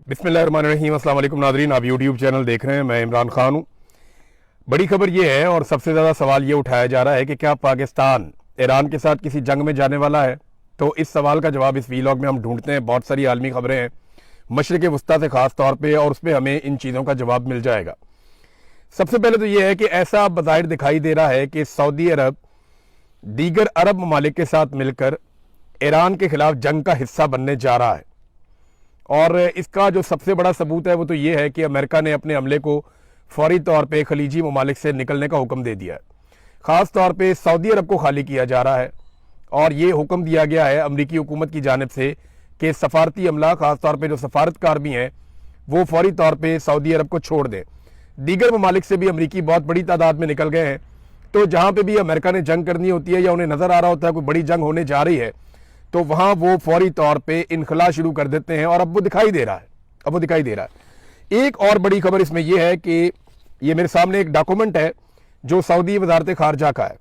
बिस्मिल्लाहिर्रहमानिर्रहीम। अस्सलाम वालेकुम नाज़रीन, आप यूट्यूब चैनल देख रहे हैं। मैं इमरान खान हूँ। बड़ी खबर ये है और सबसे ज़्यादा सवाल ये उठाया जा रहा है कि क्या पाकिस्तान ईरान के साथ किसी जंग में जाने वाला है। तो इस सवाल का जवाब इस वीलॉग में हम ढूंढते हैं। बहुत सारी आलमी खबरें हैं मशरिक़ वस्ता से ख़ास तौर पर, और उस पर हमें इन चीज़ों का जवाब मिल जाएगा। सबसे पहले तो ये है कि ऐसा बज़ाहिर दिखाई दे रहा है कि सऊदी अरब दीगर अरब ममालिक के साथ मिलकर ईरान के खिलाफ जंग का हिस्सा बनने जा रहा है। और इसका जो सबसे बड़ा सबूत है वो तो ये है कि अमेरिका ने अपने हमले को फौरी तौर पे खलीजी ममालिक से निकलने का हुक्म दे दिया है। ख़ास तौर पे सऊदी अरब को खाली किया जा रहा है और ये हुक्म दिया गया है अमरीकी हुकूमत की जानिब से कि सफारती अमला, ख़ास तौर पे जो सफारतकार भी हैं, वो फौरी तौर पे सऊदी अरब को छोड़ दें। दीगर ममालिक से भी अमरीकी बहुत बड़ी तादाद में निकल गए हैं। तो जहाँ पर भी अमेरिका ने जंग करनी होती है या उन्हें नज़र आ रहा होता है कोई बड़ी जंग होने जा रही है, तो वहां वो फौरी तौर पे इनखला शुरू कर देते हैं। और अब वो दिखाई दे रहा है। एक और बड़ी खबर इसमें यह है कि ये मेरे सामने एक डॉक्यूमेंट है जो सऊदी वजारत खारजा का है।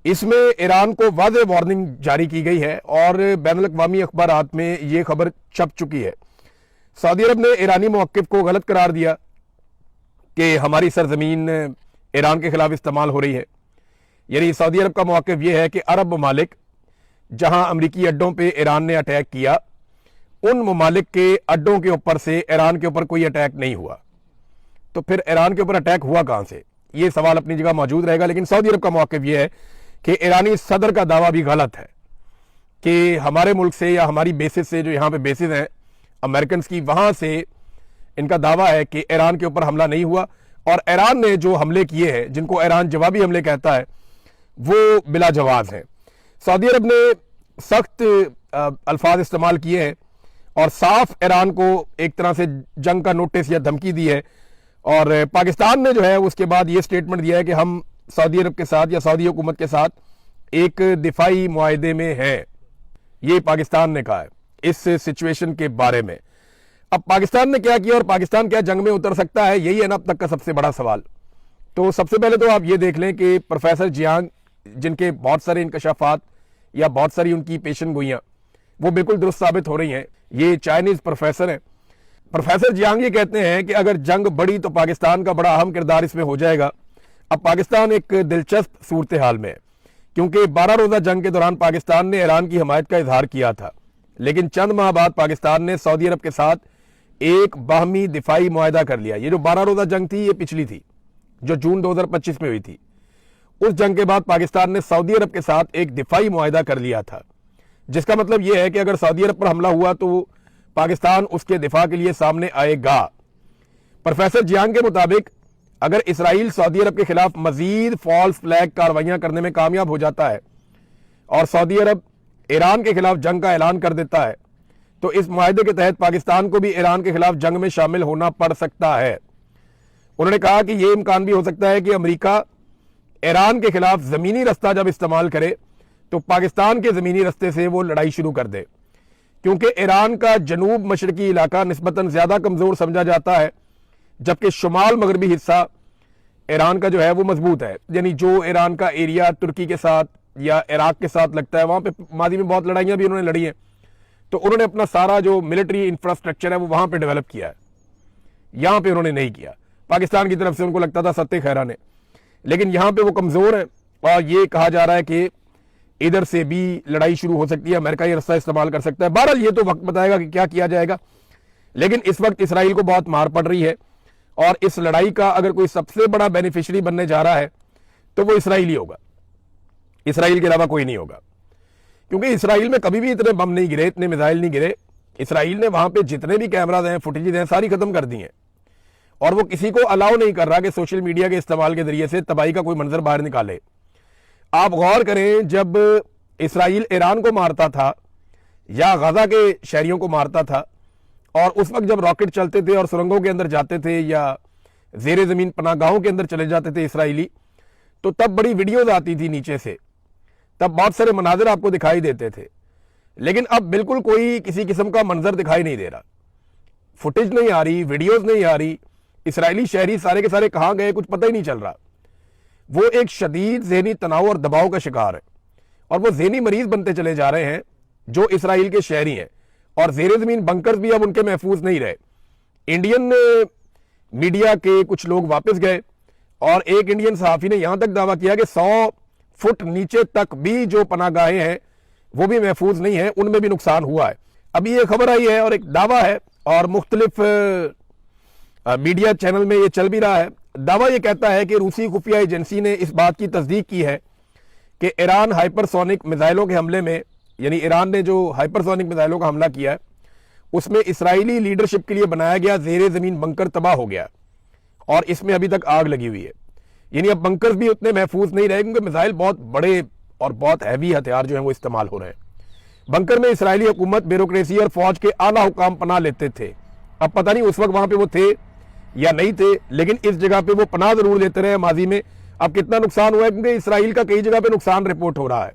इसमें ईरान को वाज़ेह वार्निंग जारी की गई है और बैनुल अक़वामी अखबारात में ये खबर छप चुकी है। सऊदी अरब ने ईरानी मौक़िफ़ को गलत करार दिया कि हमारी सरजमीन ईरान के खिलाफ इस्तेमाल हो रही है। यानी सऊदी अरब का मौक़िफ़ यह है कि अरब ममालिक जहां अमरीकी अड्डों पे ईरान ने अटैक किया, उन ममालिक के अड्डों के ऊपर से ईरान के ऊपर कोई अटैक नहीं हुआ। तो फिर ईरान के ऊपर अटैक हुआ कहां से, ये सवाल अपनी जगह मौजूद रहेगा। लेकिन सऊदी अरब का मौक़िफ़ यह है कि ईरानी सदर का दावा भी गलत है कि हमारे मुल्क से या हमारी बेसिस से, जो यहाँ पे बेसिस हैं अमेरिकन की, वहां से इनका दावा है कि ईरान के ऊपर हमला नहीं हुआ। और ईरान ने जो हमले किए हैं, जिनको ईरान जवाबी हमले कहता है, वो बिला जवाब हैं। सऊदी अरब ने सख्त अल्फाज इस्तेमाल किए हैं और साफ ईरान को एक तरह से जंग का नोटिस या धमकी दी है। और पाकिस्तान ने जो है उसके बाद ये स्टेटमेंट दिया है कि हम सऊदी अरब के साथ या सऊदी हुकूमत के साथ एक दिफाई मुआहदे में हैं। ये पाकिस्तान ने कहा है इस सिचुएशन के बारे में। अब पाकिस्तान ने क्या किया और पाकिस्तान क्या जंग में उतर सकता है, यही है ना अब तक का सबसे बड़ा सवाल। तो सबसे पहले तो आप ये देख लें कि प्रोफेसर जियांग, जिनके बहुत सारे इंकशाफात या बहुत सारी उनकी पेशन गोइयां वो बिल्कुल दुरुस्त साबित हो रही हैं, ये चाइनीज प्रोफेसर हैं। प्रोफेसर जियांग ये कहते हैं कि अगर जंग बढ़ी तो पाकिस्तान का बड़ा अहम किरदार इसमें हो जाएगा। अब पाकिस्तान एक दिलचस्प सूरत हाल में है, क्योंकि 12 रोज़ा जंग के दौरान पाकिस्तान ने ईरान की हमायत का इजहार किया था, लेकिन चंद माह बाद पाकिस्तान ने सऊदी अरब के साथ एक बाहमी दिफाई मुआहदा कर लिया। ये जो 12 रोज़ा जंग थी, ये पिछली थी जो जून 2025 में हुई थी। उस जंग के बाद पाकिस्तान ने सऊदी अरब के साथ एक दिफाई मुआहदा कर लिया था, जिसका मतलब यह है कि अगर सऊदी अरब पर हमला हुआ तो पाकिस्तान उसके दिफा के लिए सामने आएगा। प्रोफेसर जियांग के मुताबिक अगर इसराइल सऊदी अरब के खिलाफ मजीद फॉल्स फ्लैग कार्रवाइयां करने में कामयाब हो जाता है और सऊदी अरब ईरान के खिलाफ जंग का ऐलान कर देता है, तो इस मुआहदे के तहत पाकिस्तान को भी ईरान के खिलाफ जंग में शामिल होना पड़ सकता है। उन्होंने कहा कि यह इम्कान भी हो सकता है कि अमरीका ईरान के खिलाफ जमीनी रास्ता जब इस्तेमाल करे तो पाकिस्तान के जमीनी रास्ते से वो लड़ाई शुरू कर दे, क्योंकि ईरान का जनूब मशरकी इलाका निस्बतन ज्यादा कमजोर समझा जाता है, जबकि शुमाल मगरबी हिस्सा ईरान का जो है वो मजबूत है। यानी जो ईरान का एरिया तुर्की के साथ या इराक के साथ लगता है, वहां पे मादी में बहुत लड़ाइयां भी उन्होंने लड़ी हैं, तो उन्होंने अपना सारा जो मिलिट्री इंफ्रास्ट्रक्चर है वो वहां पर डेवलप किया है, यहां पर उन्होंने नहीं किया। पाकिस्तान की तरफ से उनको लगता था सत्ते खैरा ने, लेकिन यहां पे वो कमजोर है और ये कहा जा रहा है कि इधर से भी लड़ाई शुरू हो सकती है, अमेरिका ये रास्ता इस्तेमाल कर सकता है। बहरहाल ये तो वक्त बताएगा कि क्या किया जाएगा। लेकिन इस वक्त इसराइल को बहुत मार पड़ रही है और इस लड़ाई का अगर कोई सबसे बड़ा बेनिफिशियरी बनने जा रहा है तो वो इसराइल ही होगा, इसराइल के अलावा कोई नहीं होगा। क्योंकि इसराइल में कभी भी इतने बम नहीं गिरे, इतने मिसाइल नहीं गिरे। इसराइल ने वहां पर जितने भी कैमराज हैं, फुटेजेज हैं, सारी खत्म कर दी हैं और वो किसी को अलाउ नहीं कर रहा कि सोशल मीडिया के इस्तेमाल के जरिए से तबाही का कोई मंजर बाहर निकाले। आप गौर करें, जब इसराइल ईरान को मारता था या गजा के शहरियों को मारता था, और उस वक्त जब रॉकेट चलते थे और सुरंगों के अंदर जाते थे या जेर जमीन पनागाहों के अंदर चले जाते थे इसराइली, तो तब बड़ी वीडियोज आती थी नीचे से, तब बहुत सारे मनाजिर आपको दिखाई देते थे। लेकिन अब बिल्कुल कोई किसी किस्म का मंजर दिखाई नहीं दे रहा, फुटेज नहीं आ रही, वीडियोज नहीं आ रही। इसराइली शहरी सारे के सारे कहां गए कुछ पता ही नहीं चल रहा। वो एक शदीद ज़हनी तनाव और दबाव का शिकार है और वो ज़हनी मरीज बनते चले जा रहे हैं जो इसराइल के शहरी हैं। और जेर जमीन बंकर्स भी अब उनके महफूज नहीं रहे। इंडियन मीडिया के कुछ लोग वापस गए और एक इंडियन सहाफी ने यहां तक दावा किया कि 100 फुट नीचे तक भी जो पनाहगाहें हैं वो भी महफूज नहीं है, उनमें भी नुकसान हुआ है। अभी ये खबर आई है और एक दावा है और मुख्तलिफ मीडिया चैनल में ये चल भी रहा है। दावा ये कहता है कि रूसी खुफिया एजेंसी ने इस बात की तस्दीक की है कि ईरान हाइपरसोनिक मिसाइलों के हमले में, यानी ईरान ने जो हाइपरसोनिक मिसाइलों का हमला किया है उसमें इसराइली लीडरशिप के लिए बनाया गया जेर जमीन बंकर तबाह हो गया और इसमें अभी तक आग लगी हुई है। यानी अब बंकर्स भी उतने महफूज नहीं रहे क्योंकि मिसाइल बहुत बड़े और बहुत हैवी हथियार जो है वो इस्तेमाल हो रहे हैं। बंकर में इसराइली हुकूमत, ब्यूरोक्रेसी और फौज के आला हुकाम पनाह लेते थे। अब पता नहीं उस वक्त वहां पे वो थे या नहीं थे, लेकिन इस जगह पे वो पनाह जरूर लेते रहे माजी में। अब कितना नुकसान हुआ है क्योंकि इसराइल का कई जगह पे नुकसान रिपोर्ट हो रहा है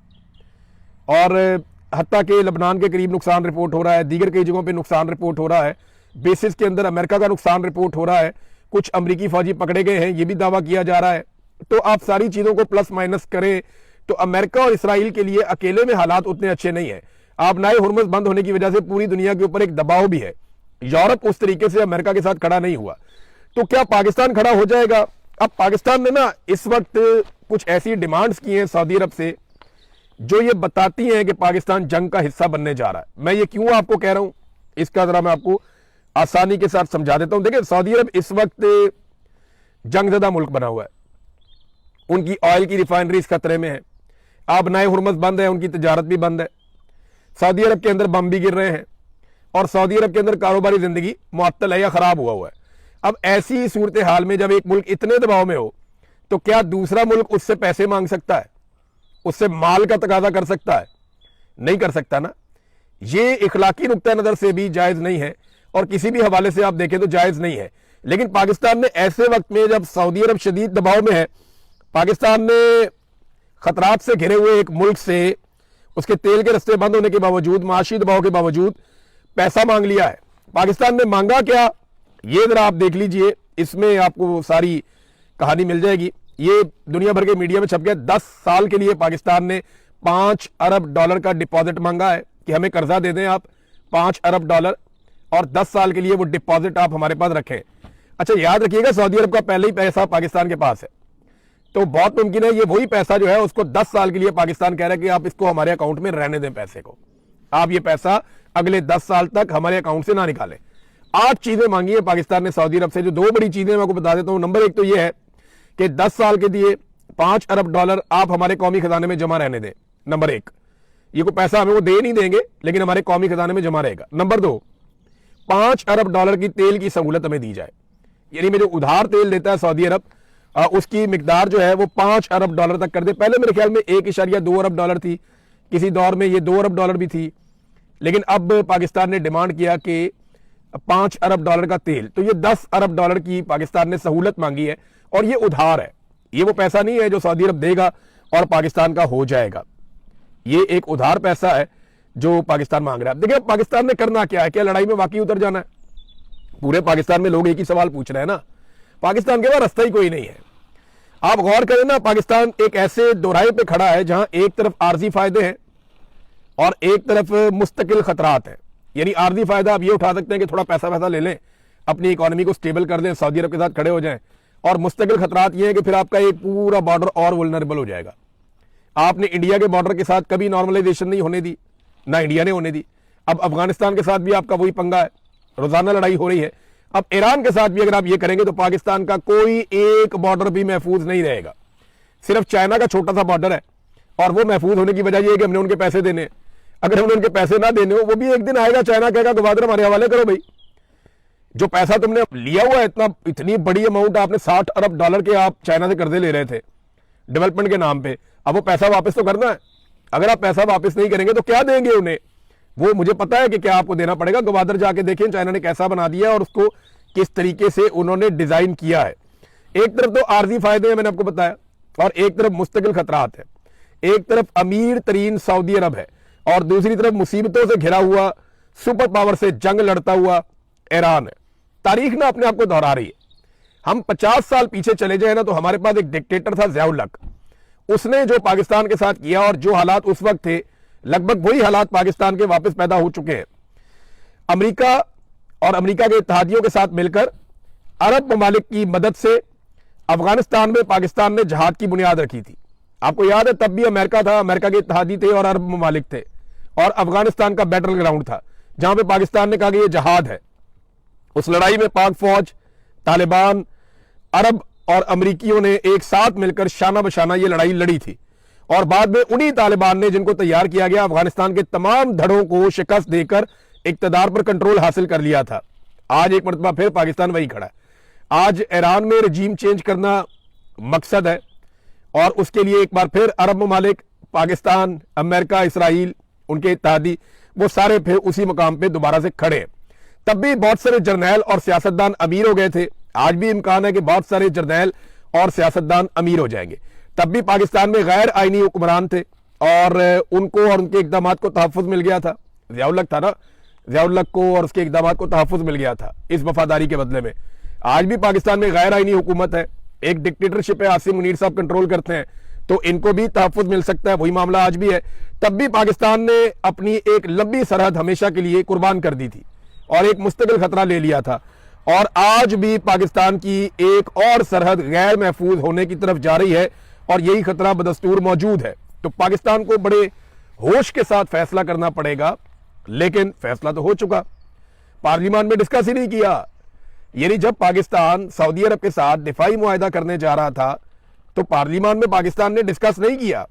और हत्ता के लबनान के करीब नुकसान रिपोर्ट हो रहा है, दीगर कई जगहों पे नुकसान रिपोर्ट हो रहा है, बेसिस के अंदर अमेरिका का नुकसान रिपोर्ट हो रहा है, कुछ अमरीकी फौजी पकड़े गए हैं ये भी दावा किया जा रहा है। तो आप सारी चीजों को प्लस माइनस करें तो अमेरिका और इसराइल के लिए अकेले में हालात उतने अच्छे नहीं है। आप नाए हुर्मुज़ बंद होने की वजह से पूरी दुनिया के ऊपर एक दबाव भी है। यूरोप उस तरीके से अमेरिका के साथ खड़ा नहीं हुआ, तो क्या पाकिस्तान खड़ा हो जाएगा? अब पाकिस्तान ने ना इस वक्त कुछ ऐसी डिमांड्स की हैं सऊदी अरब से जो ये बताती हैं कि पाकिस्तान जंग का हिस्सा बनने जा रहा है। मैं ये क्यों आपको कह रहा हूं इसका जरा मैं आपको आसानी के साथ समझा देता हूं। देखिए, सऊदी अरब इस वक्त जंगज़दा मुल्क बना हुआ है, उनकी ऑयल की रिफाइनरीज खतरे में है, अब नाए हुर्मुज़ बंद है, उनकी तजारत भी बंद है, सऊदी अरब के अंदर बम भी गिर रहे हैं और सऊदी अरब के अंदर कारोबारी जिंदगी मुअत्तल है या खराब हुआ है। अब ऐसी सूरत हाल में जब एक मुल्क इतने दबाव में हो तो क्या दूसरा मुल्क उससे पैसे मांग सकता है, उससे माल का तकाजा कर सकता है? नहीं कर सकता ना। ये इखलाकी नुक्ता नजर से भी जायज नहीं है और किसी भी हवाले से आप देखें तो जायज नहीं है। लेकिन पाकिस्तान ने ऐसे वक्त में जब सऊदी अरब शदीद दबाव में है, पाकिस्तान ने खतरात से घिरे हुए एक मुल्क से उसके तेल के रस्ते बंद होने के बावजूद, माशी दबाव के बावजूद पैसा मांग लिया है। पाकिस्तान ने मांगा क्या, ये जरा आप देख लीजिए, इसमें आपको सारी कहानी मिल जाएगी। ये दुनिया भर के मीडिया में छप गया। 10 साल के लिए पाकिस्तान ने $5 अरब का डिपॉजिट मांगा है कि हमें कर्जा दे दें आप $5 अरब और 10 साल के लिए वो डिपॉजिट आप हमारे पास रखें। अच्छा, याद रखिएगा सऊदी अरब का पहले ही पैसा पाकिस्तान के पास है, तो बहुत मुमकिन है ये वही पैसा जो है उसको 10 साल के लिए पाकिस्तान कह रहा है कि आप इसको हमारे अकाउंट में रहने दें, पैसे को आप ये पैसा अगले 10 साल तक हमारे अकाउंट से ना निकालें। 8 चीजें मांगी है पाकिस्तान ने सऊदी अरब से, जो 2 बड़ी चीजें मैं आपको बता देता हूं। नंबर 1 तो ये है कि 10 साल के लिए $5 अरब आप हमारे कौमी खजाने में जमा रहने दें। नंबर 1, ये कोई पैसा हमें वो दे नहीं देंगे लेकिन हमारे कौमी खजाने में जमा रहेगा। नंबर 2, $5 अरब की तेल की सहूलत हमें दी जाए, यानी में जो उधार तेल देता है सऊदी अरब उसकी मिकदार जो है वो $5 अरब तक कर दे। पहले मेरे ख्याल में $1.2 अरब थी, किसी दौर में ये $2 अरब भी थी, लेकिन अब पाकिस्तान ने डिमांड किया कि $5 अरब का तेल, तो ये $10 अरब की पाकिस्तान ने सहूलत मांगी है और ये उधार है, ये वो पैसा नहीं है जो सऊदी अरब देगा और पाकिस्तान का हो जाएगा। ये एक उधार पैसा है जो पाकिस्तान मांग रहा है। देखिए पाकिस्तान ने करना क्या है, क्या लड़ाई में वाकई उतर जाना है? पूरे पाकिस्तान में लोग एक ही सवाल पूछ रहे हैं ना, पाकिस्तान के पास रास्ता ही कोई नहीं है। आप गौर करें ना, पाकिस्तान एक ऐसे दोराहे पे खड़ा है जहां एक तरफ आर्जी फायदे हैं और एक तरफ मुस्तकिल खतरात हैं। यानी आर्जी फायदा आप ये उठा सकते हैं कि थोड़ा पैसा ले लें, अपनी इकोनॉमी को स्टेबल कर दें, सऊदी अरब के साथ खड़े हो जाएं, और मुस्तकिल खतरात ये है कि फिर आपका एक पूरा बॉर्डर और वल्नरेबल हो जाएगा। आपने इंडिया के बॉर्डर के साथ कभी नॉर्मलाइजेशन नहीं होने दी, ना इंडिया ने होने दी। अब अफगानिस्तान के साथ भी आपका वही पंगा है, रोजाना लड़ाई हो रही है। अब ईरान के साथ भी अगर आप ये करेंगे तो पाकिस्तान का कोई एक बॉर्डर भी महफूज नहीं रहेगा। सिर्फ चाइना का छोटा सा बॉर्डर है और वो महफूज होने की वजह यह है कि हमने उनके पैसे देने हैं। अगर हमने उनके पैसे ना देने हो, वो भी एक दिन आएगा, चाइना कहेगा गवादर हमारे हवाले करो भाई, जो पैसा तुमने लिया हुआ है, इतनी बड़ी अमाउंट आपने $60 अरब के आप चाइना से कर्जे ले रहे थे डेवलपमेंट के नाम पे, अब वो पैसा वापस तो करना है। अगर आप पैसा वापस नहीं करेंगे तो क्या देंगे उन्हें? वो मुझे पता है कि क्या आपको देना पड़ेगा। गवादर जाके देखें चाइना ने कैसा बना दिया और उसको किस तरीके से उन्होंने डिजाइन किया है। एक तरफ तो आर्जी फायदे हैं, मैंने आपको बताया, और एक तरफ मुस्तकिल खतरात है। एक तरफ अमीर तरीन सऊदी अरब है और दूसरी तरफ मुसीबतों से घिरा हुआ सुपर पावर से जंग लड़ता हुआ ईरान है। तारीख ना अपने आप को दोहरा रही है। हम 50 साल पीछे चले जाए ना तो हमारे पास एक डिक्टेटर था ज़िया उल हक, उसने जो पाकिस्तान के साथ किया और जो हालात उस वक्त थे लगभग वही हालात पाकिस्तान के वापस पैदा हो चुके हैं। अमेरिका और अमेरिका के इत्तेहादियों के साथ मिलकर अरब ममालिक की मदद से अफगानिस्तान में पाकिस्तान ने जहाद की बुनियाद रखी थी। आपको याद है तब भी अमेरिका था, अमेरिका के इत्तेहादी थे और अरब ममालिक थे, और अफगानिस्तान का बैटल ग्राउंड था जहां पे पाकिस्तान ने कहा कि यह जहाद है। उस लड़ाई में पाक फौज, तालिबान, अरब और अमरीकियों ने एक साथ मिलकर शाना बशाना ये लड़ाई लड़ी थी, और बाद में उन्हीं तालिबान ने, जिनको तैयार किया गया, अफगानिस्तान के तमाम धड़ों को शिकस्त देकर इक्तदार पर कंट्रोल हासिल कर लिया था। आज एक मरतबा फिर पाकिस्तान वही खड़ा है। आज ईरान में रजीम चेंज करना मकसद है, और उसके लिए एक बार फिर अरब ममालिक, पाकिस्तान, अमेरिका, इसराइल, उनके इत्तेहादी, वो सारे फिर उसी मुकाम पे दोबारा से खड़े हैं। तब भी बहुत सारे जर्नैल और सियासतदान अमीर हो गए थे, आज भी इम्कान है कि बहुत सारे जर्नैल और सियासतदान अमीर हो जाएंगे। तब भी पाकिस्तान में गैर आईनी हुक्मरान थे और उनको और उनके इकदाम को तहफ़्फ़ुज़ मिल गया था। ज़िया-उल-हक था ना, ज़िया-उल-हक को और उसके इकदाम को तहफ़्फ़ुज़ मिल गया था इस वफादारी के बदले में। आज भी पाकिस्तान में गैर आईनी हुकूमत है, एक डिक्टेटरशिप है, आसिम मुनीर साहब कंट्रोल करते हैं, तो इनको भी तहफ़्फ़ुज़ मिल सकता है। वही मामला आज भी है। तब भी पाकिस्तान ने अपनी एक लंबी सरहद हमेशा के लिए कुर्बान कर दी थी और एक मुस्तकिल खतरा ले लिया था, और आज भी पाकिस्तान की एक और सरहद गैर महफूज होने की तरफ जा रही है, और यही खतरा बदस्तूर मौजूद है। तो पाकिस्तान को बड़े होश के साथ फैसला करना पड़ेगा, लेकिन फैसला तो हो चुका, पार्लियामान में डिस्कस ही नहीं किया। यानी जब पाकिस्तान सऊदी अरब के साथ दिफाई मुआहदा करने जा रहा था तो पार्लियामान में पाकिस्तान ने डिस्कस नहीं किया।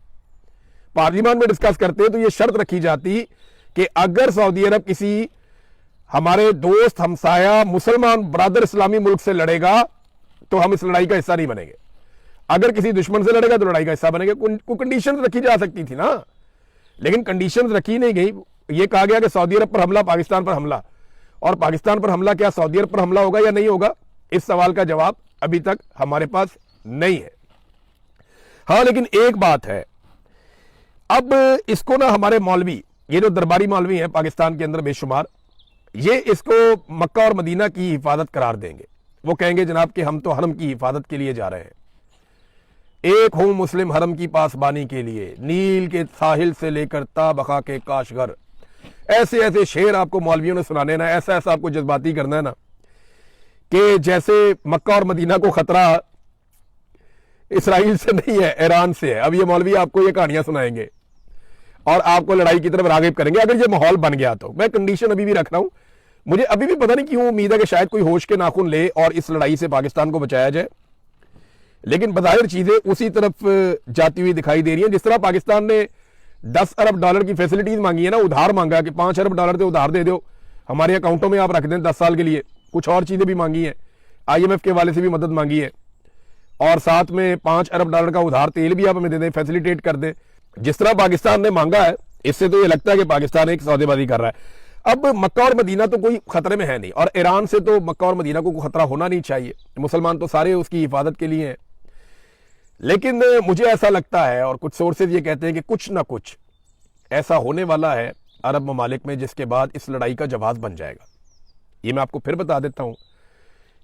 पार्लियामान में डिस्कस करते तो यह शर्त रखी जाती कि अगर सऊदी अरब किसी हमारे दोस्त, हमसाया, मुसलमान बरादर इस्लामी मुल्क से लड़ेगा तो हम इस लड़ाई का हिस्सा नहीं बनेंगे, अगर किसी दुश्मन से लड़ेगा तो लड़ाई का हिस्सा बनेंगे। कंडीशन रखी जा सकती थी ना, लेकिन कंडीशन रखी नहीं गई। यह कहा गया कि सऊदी अरब पर हमला, पाकिस्तान पर हमला, और पाकिस्तान पर हमला क्या सऊदी अरब पर हमला होगा या नहीं होगा, इस सवाल का जवाब अभी तक हमारे पास नहीं है। हाँ, लेकिन एक बात है, अब इसको ना हमारे मौलवी, ये जो दरबारी मौलवी हैं पाकिस्तान के अंदर बेशुमार, ये इसको मक्का और मदीना की हिफाजत करार देंगे। वो कहेंगे जनाब कि हम तो हरम की हिफाजत के लिए जा रहे हैं, एक हूं मुस्लिम हरम की पासबानी के लिए, नील के साहिल से लेकर ताबका के काशगर। ऐसे ऐसे शेर आपको मौलवियों ने सुनाने ना, ऐसा ऐसा आपको जज्बाती करना है ना कि जैसे मक्का और मदीना को खतरा इसराइल से नहीं है, ईरान से है। अब ये मौलवी आपको ये कहानियां सुनाएंगे और आपको लड़ाई की तरफ रागिब करेंगे अगर ये माहौल बन गया तो। मैं कंडीशन अभी भी रख रहा हूं, मुझे अभी भी पता नहीं क्यों उम्मीद है कि शायद कोई होश के नाखून ले और इस लड़ाई से पाकिस्तान को बचाया जाए, लेकिन बज़ाहिर चीजें उसी तरफ जाती हुई दिखाई दे रही हैं। जिस तरह पाकिस्तान ने 10 अरब डॉलर की फैसिलिटीज मांगी है ना, उधार मांगा कि 5 अरब डॉलर तो उधार दे दो, हमारे अकाउंटों में आप रख दें 10 साल के लिए। कुछ और चीजें भी मांगी हैं, IMF के वाले से भी मदद मांगी है, और साथ में 5 अरब डॉलर का उधार तेल भी आप हमें दे दें, फैसिलिटेट कर दें। जिस तरह पाकिस्तान ने मांगा है, इससे तो ये लगता है कि पाकिस्तान एक सौदेबाजी कर रहा है। अब मक्का और मदीना तो कोई खतरे में है नहीं, और ईरान से तो मक्का और मदीना को खतरा होना नहीं चाहिए, मुसलमान तो सारे उसकी हिफाजत के लिए हैं। लेकिन मुझे ऐसा लगता है, और कुछ सोर्सेज ये कहते हैं कि कुछ ना कुछ ऐसा होने वाला है अरब ममालिक में जिसके बाद इस लड़ाई का जवाब बन जाएगा। ये मैं आपको फिर बता देता हूं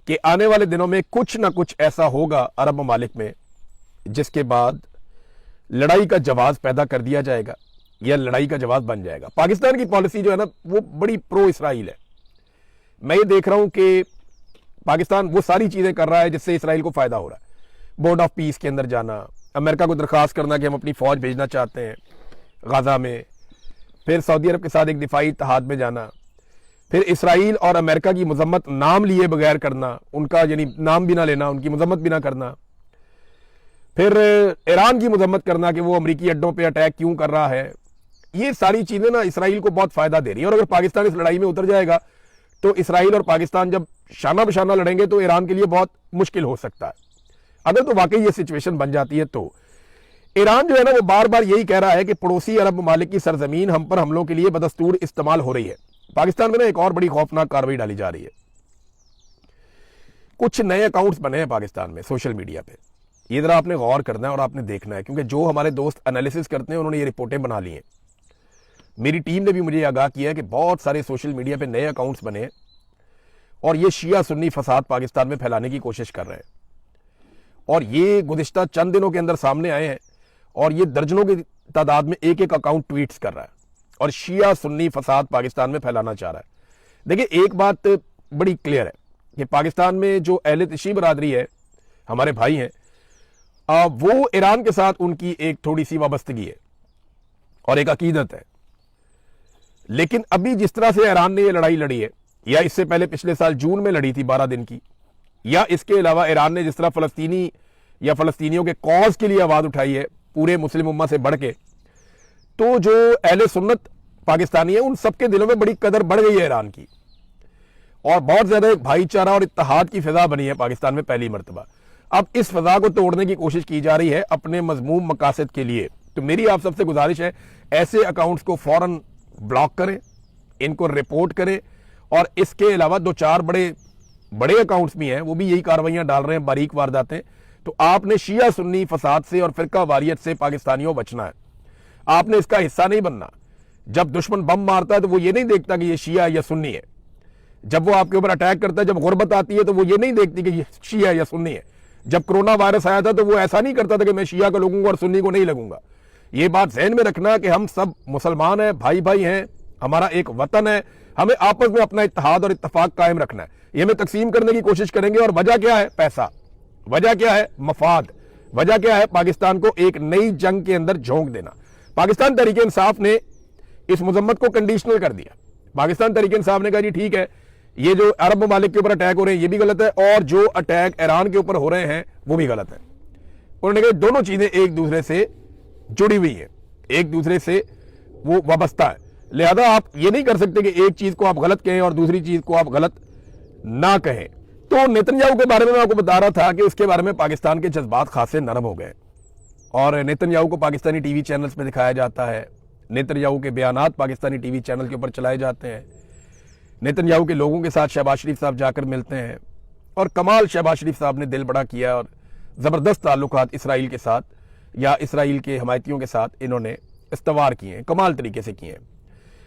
कि आने वाले दिनों में कुछ ना कुछ ऐसा होगा अरब ममालिक में जिसके बाद लड़ाई का जवाब पैदा कर दिया जाएगा या लड़ाई का जवाब बन जाएगा। पाकिस्तान की पॉलिसी जो है ना, वो बड़ी प्रो इसराइल है। मैं ये देख रहा हूं कि पाकिस्तान वो सारी चीजें कर रहा है जिससे इसराइल को फायदा हो रहा है। बोर्ड ऑफ पीस के अंदर जाना, अमेरिका को दरखास्त करना कि हम अपनी फौज भेजना चाहते हैं गाजा में, फिर सऊदी अरब के साथ एक दिफाई इत्तेहाद में जाना, फिर इसराइल और अमेरिका की मजम्मत नाम लिए बगैर करना, उनका यानी नाम भी ना लेना, उनकी मजम्मत भी ना करना, फिर ईरान की मजम्मत करना कि वो अमरीकी अड्डों पे अटैक क्यों कर रहा है। ये सारी चीजें ना इसराइल को बहुत फायदा दे रही है, और अगर पाकिस्तान इस लड़ाई में उतर जाएगा तो इसराइल और पाकिस्तान जब शाना बशाना लड़ेंगे तो ईरान के लिए बहुत मुश्किल हो सकता है। अगर तो वाकई ये सिचुएशन बन जाती है तो ईरान जो है ना, वो बार बार यही कह रहा है कि पड़ोसी अरब ममालिक की सरजमीन हम पर हमलों के लिए बदस्तूर इस्तेमाल हो रही है। पाकिस्तान में ना एक और बड़ी खौफनाक कार्रवाई डाली जा रही है। कुछ नए अकाउंट्स बने हैं पाकिस्तान में सोशल मीडिया पे, ये जरा आपने गौर करना है और आपने देखना है, क्योंकि जो हमारे दोस्त एनालिसिस करते हैं उन्होंने ये रिपोर्टें बना ली हैं। मेरी टीम ने भी मुझे आगाह किया है कि बहुत सारे सोशल मीडिया पे नए अकाउंट्स बने हैं और ये शिया सुन्नी फसाद पाकिस्तान में फैलाने की कोशिश कर रहे हैं, और ये गुज़िश्ता चंद दिनों के अंदर सामने आए हैं, और ये दर्जनों की तादाद में एक एक अकाउंट ट्वीट्स कर रहा है और शिया सुन्नी फसाद पाकिस्तान में फैलाना चाह रहा है। देखिए, एक बात बड़ी क्लियर है कि पाकिस्तान में जो अहले तशी बरादरी है, हमारे भाई हैं, वो ईरान के साथ उनकी एक थोड़ी सी वाबस्तगी है और एक अकीदत है। लेकिन अभी जिस तरह से ईरान ने ये लड़ाई लड़ी है, या इससे पहले पिछले साल जून में लड़ी थी 12 दिन की, या इसके अलावा ईरान ने जिस तरह फलस्तीनी या फलस्तीनियों के कॉज के लिए आवाज उठाई है पूरे मुस्लिम उम्मा से बढ़ के, तो जो अहले सुन्नत पाकिस्तानी है उन सबके दिलों में बड़ी कदर बढ़ गई है ईरान की, और बहुत ज्यादा एक भाईचारा और इत्तेहाद की फिजा बनी है पाकिस्तान में पहली मर्तबा। अब इस फिजा को तोड़ने की कोशिश की जा रही है अपने मजमूम मकासद के लिए। तो मेरी आप सबसे गुजारिश है, ऐसे अकाउंट्स को फौरन ब्लॉक करें, इनको रिपोर्ट करें, और इसके अलावा 2-4 बड़े अकाउंट्स भी हैं, वो भी यही कार्रवाइयां डाल रहे हैं, बारीक वारदातें। तो आपने शिया सुन्नी फसाद से और फिरका वारियत से पाकिस्तानियों बचना है, आपने इसका हिस्सा नहीं बनना। जब दुश्मन बम मारता है तो वो ये नहीं देखता कि ये शिया या सुन्नी है। जब वो आपके ऊपर अटैक करता है, जब गुर्बत आती है, तो वो ये नहीं देखती कि ये शिया या सुन्नी है। जब कोरोना वायरस आया था तो वो ऐसा नहीं करता था कि मैं शिया को लगूंगा और सुन्नी को नहीं लगूंगा। ये बात ज़हन में रखना कि हम सब मुसलमान हैं, भाई भाई हैं, हमारा एक वतन है, हमें आपस में अपना इत्तेहाद और इत्तेफाक कायम रखना है। ये हमें तकसीम करने की कोशिश करेंगे, और वजह क्या है? पैसा। वजह क्या है? मफाद। वजह क्या है? पाकिस्तान को एक नई जंग के अंदर झोंक देना। पाकिस्तान तहरीक इंसाफ ने इस मजम्मत को कंडीशनल कर दिया। पाकिस्तान तहरीक इंसाफ ने कहा जी ठीक है, ये जो अरब ममालिक के ऊपर अटैक हो रहे हैं ये भी गलत है, और जो अटैक ईरान के ऊपर हो रहे हैं वो भी गलत है। उन्होंने कहा दोनों चीजें एक दूसरे से जुड़ी हुई है, एक दूसरे से वो वाबस्ता है। लिहाजा आप ये नहीं कर सकते कि एक चीज को आप गलत कहें और दूसरी चीज को आप गलत ना कहें। तो नेतन्याहू के बारे में मैं आपको बता रहा था कि उसके बारे में पाकिस्तान के जज्बात खासे नरम हो गए, और नेतन्याहू को पाकिस्तानी टीवी चैनल्स में दिखाया जाता है, नेतन्याहू के बयानात पाकिस्तानी टीवी चैनल के ऊपर चलाए जाते हैं, नेतन्याहू के लोगों के साथ शहबाज शरीफ साहब जाकर मिलते हैं, और कमाल शहबाज शरीफ साहब ने दिल बड़ा किया और ज़बरदस्त ताल्लुकात इसराइल के साथ या इसराइल के हमायतियों के साथ इन्होंने इस्तवार किए हैं, कमाल तरीके से किए हैं।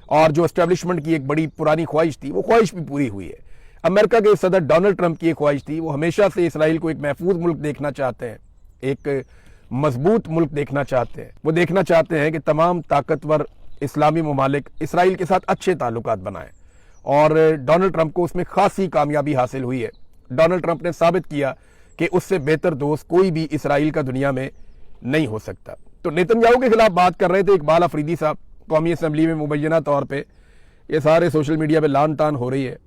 और जो एस्टेब्लिशमेंट की एक बड़ी पुरानी ख्वाहिश थी वो ख्वाहिश भी पूरी हुई है। अमेरिका के सदर डोनाल्ड ट्रंप की एक ख्वाहिश थी, वो हमेशा से इसराइल को एक महफूज मुल्क देखना चाहते हैं, एक मजबूत मुल्क देखना चाहते हैं। वो देखना चाहते हैं कि तमाम ताकतवर इस्लामी ममालिक इसराइल के साथ अच्छे ताल्लुकात बनाएं, और डोनाल्ड ट्रंप को उसमें खासी कामयाबी हासिल हुई है। डोनाल्ड ट्रंप ने साबित किया कि उससे बेहतर दोस्त कोई भी इसराइल का दुनिया में नहीं हो सकता। तो नेतन्याहू के खिलाफ बात कर रहे थे इकबाल अफरीदी साहब कौमी असम्बली में, मुबैना तौर पे ये सारे सोशल मीडिया पे लान तान हो रही है,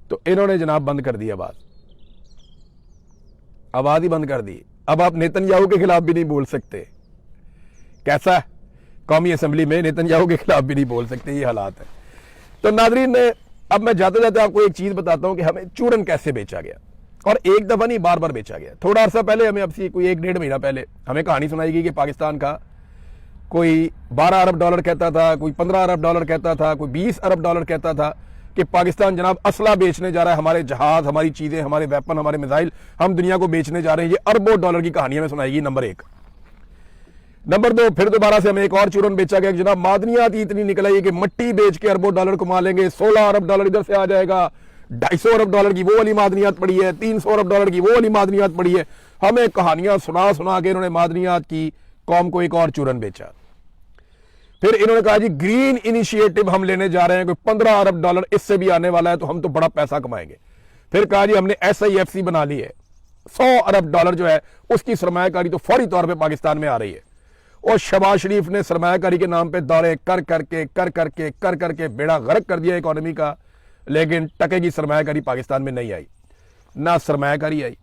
तो इन्होंने जनाब बंद कर दी आवाज ही बंद कर दी। अब आप नेतन्याहू के खिलाफ भी नहीं बोल सकते। कैसा है? कौमी असम्बली में नेतन्याहू के खिलाफ भी नहीं बोल सकते, ये हालात है। तो नाजरीन, अब मैं जाते जाते आपको एक चीज बताता हूं कि हमें चूरन कैसे बेचा गया, और एक दफा नहीं बार बार बेचा गया। थोड़ा अर्सा पहले हमें, अब से कोई 1-1.5 महीना पहले हमें कहानी सुनाई गई कि पाकिस्तान का कोई 12 अरब डॉलर कहता था, कोई 15 अरब डॉलर कहता था, कोई 20 अरब डॉलर कहता था कि पाकिस्तान जनाब असला बेचने जा रहा है, हमारे जहाज, हमारी चीजें, हमारे वेपन, हमारे मिसाइल हम दुनिया को बेचने जा रहे हैं। ये अरबों डॉलर की कहानी हमें सुनाई गई, नंबर 1। नंबर 2, फिर दोबारा से हमें एक और चूरन बेचा गया कि जनाब मादनियात ही इतनी निकल आई कि मट्टी बेच के अरबों डॉलर कमा लेंगे, 16 अरब डॉलर इधर से आ जाएगा, 250 अरब डॉलर की वो वाली मादनियात पड़ी है, 300 अरब डॉलर की वो वाली मादनियात पड़ी है। हमें कहानियां सुना सुना के इन्होंने मादनियात की कौम को एक और चूरन बेचा। फिर इन्होंने कहा जी ग्रीन इनिशिएटिव हम लेने जा रहे हैं, कोई 15 अरब डॉलर इससे भी आने वाला है, तो हम तो बड़ा पैसा कमाएंगे। फिर कहा जी हमने SIFC बना ली है, 100 अरब डॉलर जो है उसकी सरमायाकारी तो फौरी तौर पे पाकिस्तान में आ रही है। और शहबाज शरीफ ने सरमायाकारी के नाम पे दौरे कर करके बेड़ा गर्क कर दिया इकोनॉमी का, लेकिन टके की सरमायाकारी पाकिस्तान में नहीं आई। ना सरमायाकारी आई,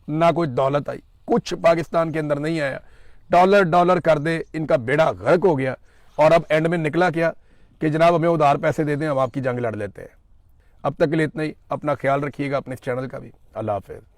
ना कोई दौलत आई, कुछ पाकिस्तान के अंदर नहीं आया। डॉलर डॉलर कर दे, इनका बेड़ा गर्क हो गया। और अब एंड में निकला क्या कि जनाब हमें उधार पैसे दे दें, हम आपकी जंग लड़ लेते हैं। अब तक के लिए इतना ही। अपना ख्याल रखिएगा, अपने इस चैनल का भी। अल्लाह हाफिज़।